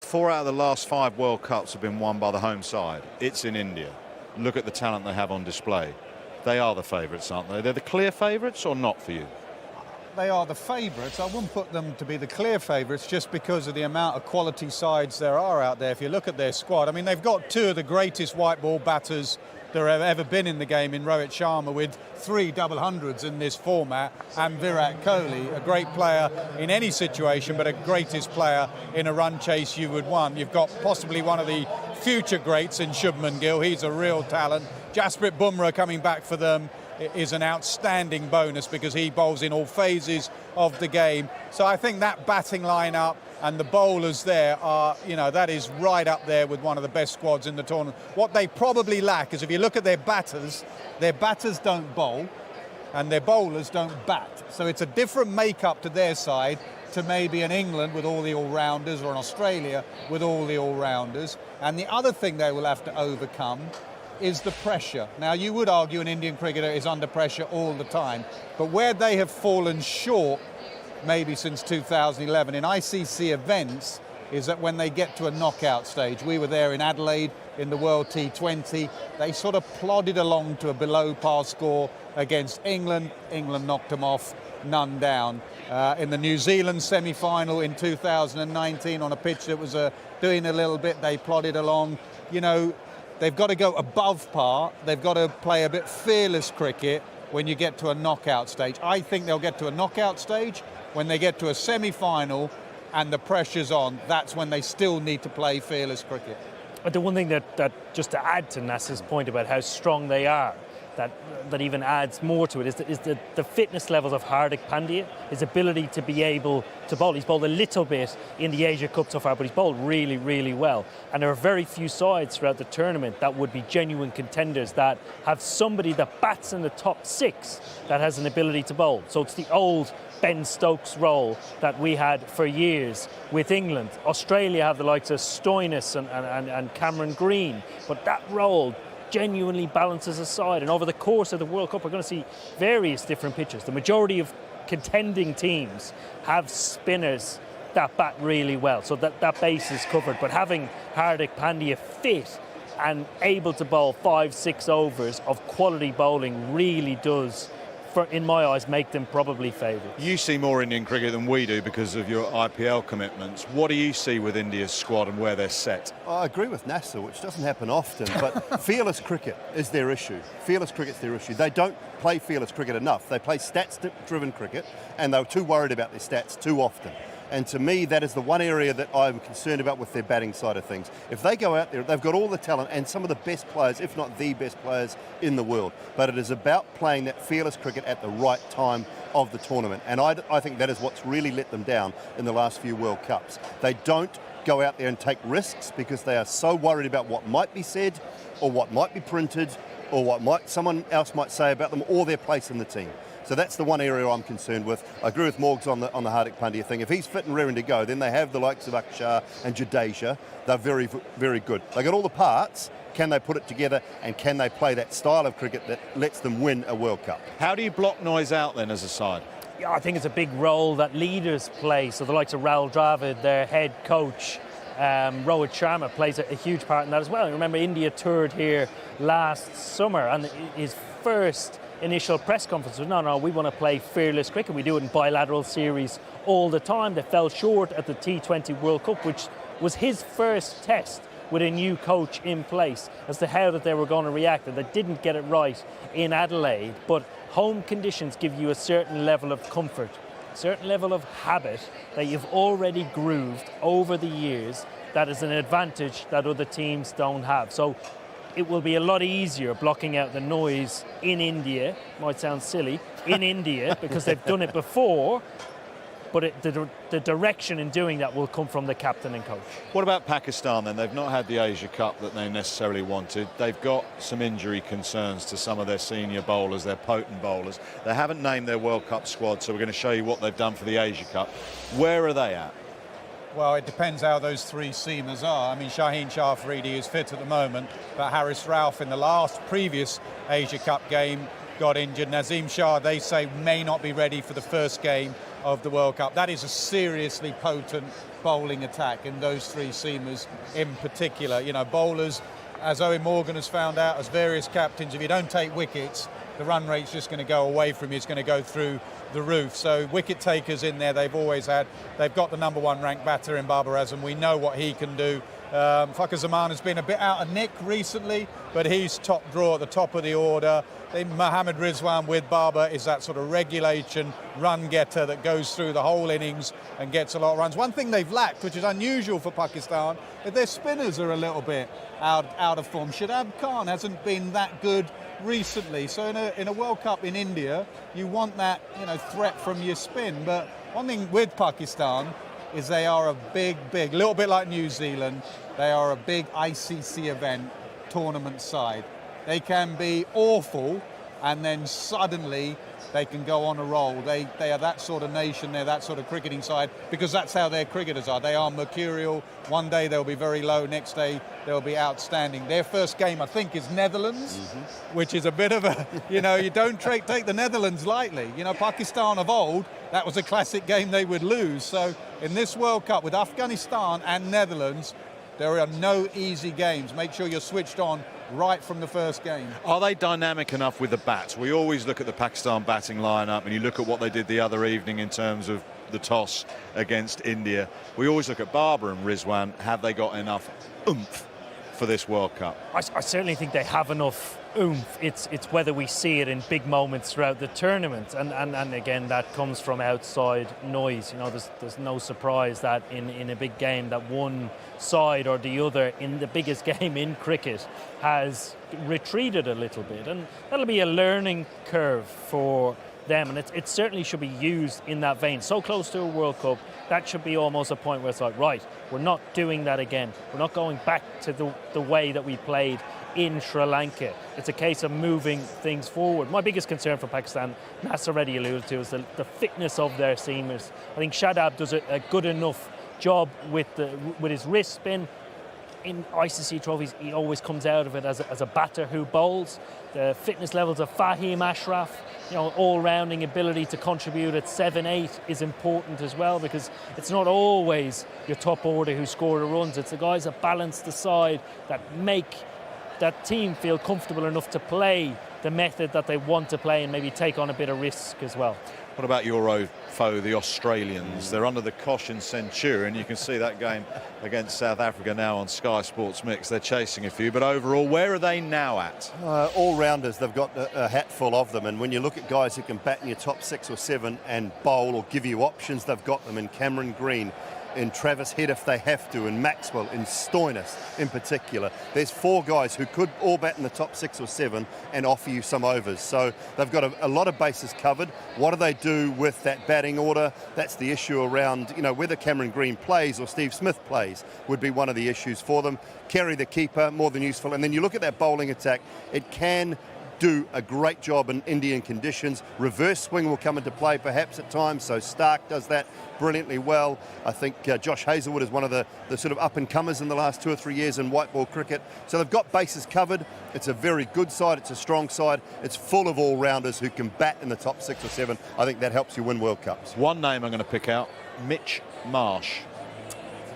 4 out of the last 5 World Cups have been won by the home side. It's in India. Look at the talent they have on display. They are the favourites, aren't they? They're the clear favourites, or not for you? They are the favourites. I wouldn't put them to be the clear favourites just because of the amount of quality sides there are out there. If you look at their squad, I mean, they've got 2 of the greatest white ball batters there have ever been in the game in Rohit Sharma, with 3 double hundreds in this format, and Virat Kohli, a great player in any situation, but a greatest player in a run chase you would want. You've got possibly one of the future greats in Shubman Gill. He's a real talent. Jasprit Bumrah coming back for them is an outstanding bonus because he bowls in all phases of the game. So I think that batting lineup and the bowlers there are, that is right up there with one of the best squads in the tournament. What they probably lack is, if you look at their batters don't bowl and their bowlers don't bat. So it's a different makeup to their side to maybe an England with all the all-rounders, or an Australia with all the all-rounders. And the other thing they will have to overcome is the pressure. Now, you would argue an Indian cricketer is under pressure all the time, but where they have fallen short maybe since 2011 in ICC events is that when they get to a knockout stage, we were there in Adelaide in the World T20, they sort of plodded along to a below par score against England. England knocked them off, none down. In the New Zealand semi-final in 2019 on a pitch that was doing a little bit, they plodded along. They've got to go above par. They've got to play a bit fearless cricket when you get to a knockout stage. I think they'll get to a knockout stage. When they get to a semi-final and the pressure's on, that's when they still need to play fearless cricket. But the one thing that just to add to Nasser's point about how strong they are, that even adds more to it, is the fitness levels of Hardik Pandya, his ability to be able to bowl. He's bowled a little bit in the Asia Cup so far, but he's bowled really, really well. And there are very few sides throughout the tournament that would be genuine contenders that have somebody that bats in the top 6 that has an ability to bowl. So it's the old Ben Stokes role that we had for years with England. Australia have the likes of Stoinis and Cameron Green, but that role genuinely balances aside, and over the course of the World Cup we're going to see various different pitches. The majority of contending teams have spinners that bat really well, so that base is covered. But having Hardik Pandya fit and able to bowl 5-6 overs of quality bowling really does, in my eyes, make them probably favourites. You see more Indian cricket than we do because of your IPL commitments. What do you see with India's squad and where they're set? I agree with Nasser, which doesn't happen often, but fearless cricket is their issue. Fearless cricket's their issue. They don't play fearless cricket enough. They play stats-driven cricket, and they're too worried about their stats too often. And to me, that is the one area that I'm concerned about with their batting side of things. If they go out there, they've got all the talent and some of the best players, if not the best players in the world. But it is about playing that fearless cricket at the right time of the tournament. And I think that is what's really let them down in the last few World Cups. They don't go out there and take risks because they are so worried about what might be said or what might be printed or what someone else might say about them or their place in the team. So that's the one area I'm concerned with. I agree with Morgs on the Hardik Pandya thing. If he's fit and raring to go, then they have the likes of Akshar and Jadeja. They're very, very good. They got all the parts. Can they put it together, and can they play that style of cricket that lets them win a World Cup? How do you block noise out then as a side? Yeah, I think it's a big role that leaders play. So the likes of Rahul Dravid, their head coach, Rohit Sharma plays a huge part in that as well. And remember, India toured here last summer, and his first initial press conference was, no, we want to play fearless cricket. We do it in bilateral series all the time. They fell short at the T20 World Cup, which was his first test with a new coach in place as to how that they were going to react, and they didn't get it right in Adelaide. But home conditions give you a certain level of comfort, a certain level of habit that you've already grooved over the years. That is an advantage that other teams don't have. So it will be a lot easier blocking out the noise in India. Might sound silly, in India, because they've done it before, but the direction in doing that will come from the captain and coach. What about Pakistan then? They've not had the Asia Cup that they necessarily wanted. They've got some injury concerns to some of their senior bowlers, their potent bowlers. They haven't named their World Cup squad, so we're going to show you what they've done for the Asia Cup. Where are they at? Well, it depends how those 3 seamers are. I mean, Shaheen Shah Afridi is fit at the moment, but Haris Rauf in the previous Asia Cup game got injured. Nazim Shah, they say, may not be ready for the first game of the World Cup. That is a seriously potent bowling attack in those three seamers in particular. You know, bowlers, as Owen Morgan has found out, as various captains, if you don't take wickets, the run rate's just going to go away from you. It's going to go through the roof. So wicket takers in there, they've always had. They've got the number one ranked batter in Babar Azam. We know what he can do. Fakhar Zaman has been a bit out of nick recently, but he's top draw at the top of the order. Then Mohammad Rizwan with Babar is that sort of regulation run getter that goes through the whole innings and gets a lot of runs. One thing they've lacked, which is unusual for Pakistan, is their spinners are a little bit out of form. Shadab Khan hasn't been that good recently. So in a World Cup in India, you want that, you know, threat from your spin. But one thing with Pakistan is they are a big, little bit like New Zealand, they are a big ICC event tournament side. They can be awful and then suddenly they can go on a roll. They are that sort of nation, they're that sort of cricketing side, because that's how their cricketers are. They are mercurial. One day they'll be very low, next day they'll be outstanding. Their first game, I think, is Netherlands, which is a bit of a, you know, you don't take the Netherlands lightly. You know, Pakistan of old, that was a classic game they would lose. So in this World Cup with Afghanistan and Netherlands, there are no easy games. Make sure you're switched on right from the first game. Are they dynamic enough with the bats? We always look at the Pakistan batting lineup, and you look at what they did the other evening in terms of the toss against India. We always look at Babar and Rizwan. Have they got enough oomph for this World Cup? I certainly think they have enough oomph. It's whether we see it in big moments throughout the tournament, and again, that comes from outside noise. You know, there's no surprise that in a big game that one side or the other in the biggest game in cricket has retreated a little bit, and that'll be a learning curve for them, and it certainly should be used in that vein. So close to a World Cup, that should be almost a point where it's like, right, we're not doing that again. We're not going back to the way that we played in Sri Lanka. It's a case of moving things forward. My biggest concern for Pakistan, Nas already alluded to, is the fitness of their seamers. I think Shadab does a good enough job with his wrist spin. In ICC trophies, he always comes out of it as a batter who bowls. The fitness levels of Fahim Ashraf, you know, all-rounding ability to contribute at 7-8 is important as well, because it's not always your top order who score the runs. It's the guys that balance the side, that make that team feel comfortable enough to play the method that they want to play and maybe take on a bit of risk as well. What about your old foe, the Australians? They're under the caution Centurion. You can see that game against South Africa now on Sky Sports Mix. They're chasing a few, but overall, where are they now at? All-rounders, they've got a hatful of them, and when you look at guys who can bat in your top 6 or 7 and bowl or give you options, they've got them in Cameron Green, in Travis Head if they have to, in Maxwell, in Stoinis in particular. There's 4 guys who could all bat in the top 6 or 7 and offer you some overs. So they've got a lot of bases covered. What do they do with that batting order? That's the issue around, you know, whether Cameron Green plays or Steve Smith plays would be one of the issues for them. Carry the keeper, more than useful. And then you look at that bowling attack, it can do a great job in Indian conditions. Reverse swing will come into play perhaps at times, so Stark does that brilliantly well. I think Josh Hazlewood is one of the sort of up-and-comers in the last 2 or 3 years in white ball cricket. So they've got bases covered. It's a very good side. It's a strong side. It's full of all-rounders who can bat in the top 6 or 7. I think that helps you win World Cups. One name I'm going to pick out, Mitch Marsh.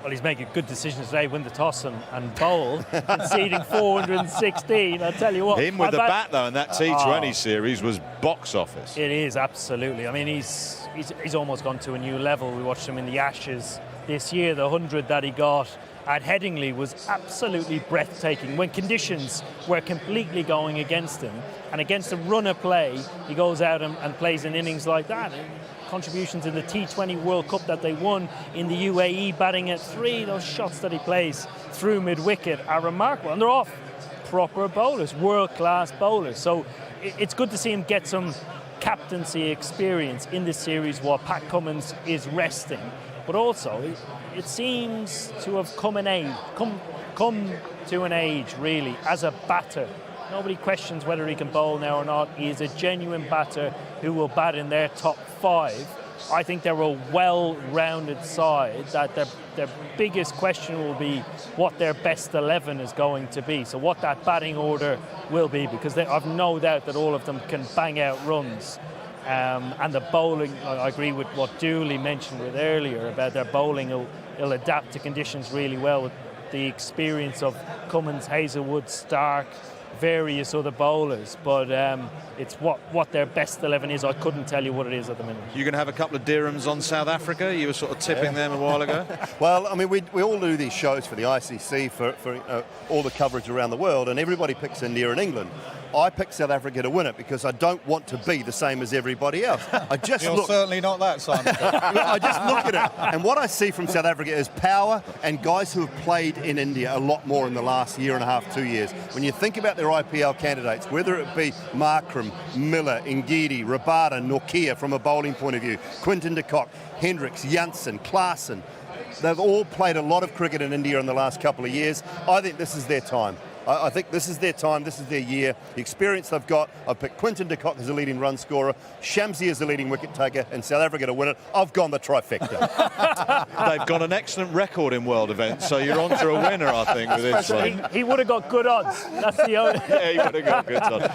Well, he's making good decisions today, win the toss and bowl, conceding 416. I'll tell you what. Him with the bat, though, in that T20 series was box office. It is, absolutely. I mean, he's almost gone to a new level. We watched him in the Ashes this year. The 100 that he got at Headingley was absolutely breathtaking. When conditions were completely going against him, and against a runner play, he goes out and plays in innings like that. Contributions in the T20 World Cup that they won in the UAE, batting at 3, those shots that he plays through mid-wicket are remarkable, and they're off proper bowlers, world-class bowlers. So it's good to see him get some captaincy experience in this series while Pat Cummins is resting. But also, it seems to have come to an age, really, as a batter. Nobody questions whether he can bowl now or not. He is a genuine batter who will bat in their top 5. I think they're a well-rounded side, that their biggest question will be what their best 11 is going to be. So what that batting order will be, because I've no doubt that all of them can bang out runs. And the bowling, I agree with what Dooley mentioned with earlier about their bowling he'll adapt to conditions really well with the experience of Cummins, Hazelwood, Stark, various other bowlers, but it's what their best 11 is. I couldn't tell you what it is at the minute. You're going to have a couple of dirhams on South Africa. You were sort of tipping them a while ago. Well, I mean, we all do these shows for the ICC, for all the coverage around the world, and everybody picks India and England. I picked South Africa to win it because I don't want to be the same as everybody else. I just You're certainly not that, Simon. I just look at it, and what I see from South Africa is power and guys who have played in India a lot more in the last year and a half, 2 years. When you think about their IPL candidates, whether it be Markram, Miller, Ngidi, Rabada, Nortje from a bowling point of view, Quinton de Kock, Hendricks, Janssen, Klaassen, they've all played a lot of cricket in India in the last couple of years. I think this is their time. I think this is their time, this is their year. The experience they've got, I've picked Quinton de Kock as a leading run scorer, Shamsi as the leading wicket taker, and South Africa to win it. I've gone the trifecta. They've got an excellent record in world events, so you're on to a winner, I think, with this one. He would have got good odds. That's the only. Yeah, he would have got good odds.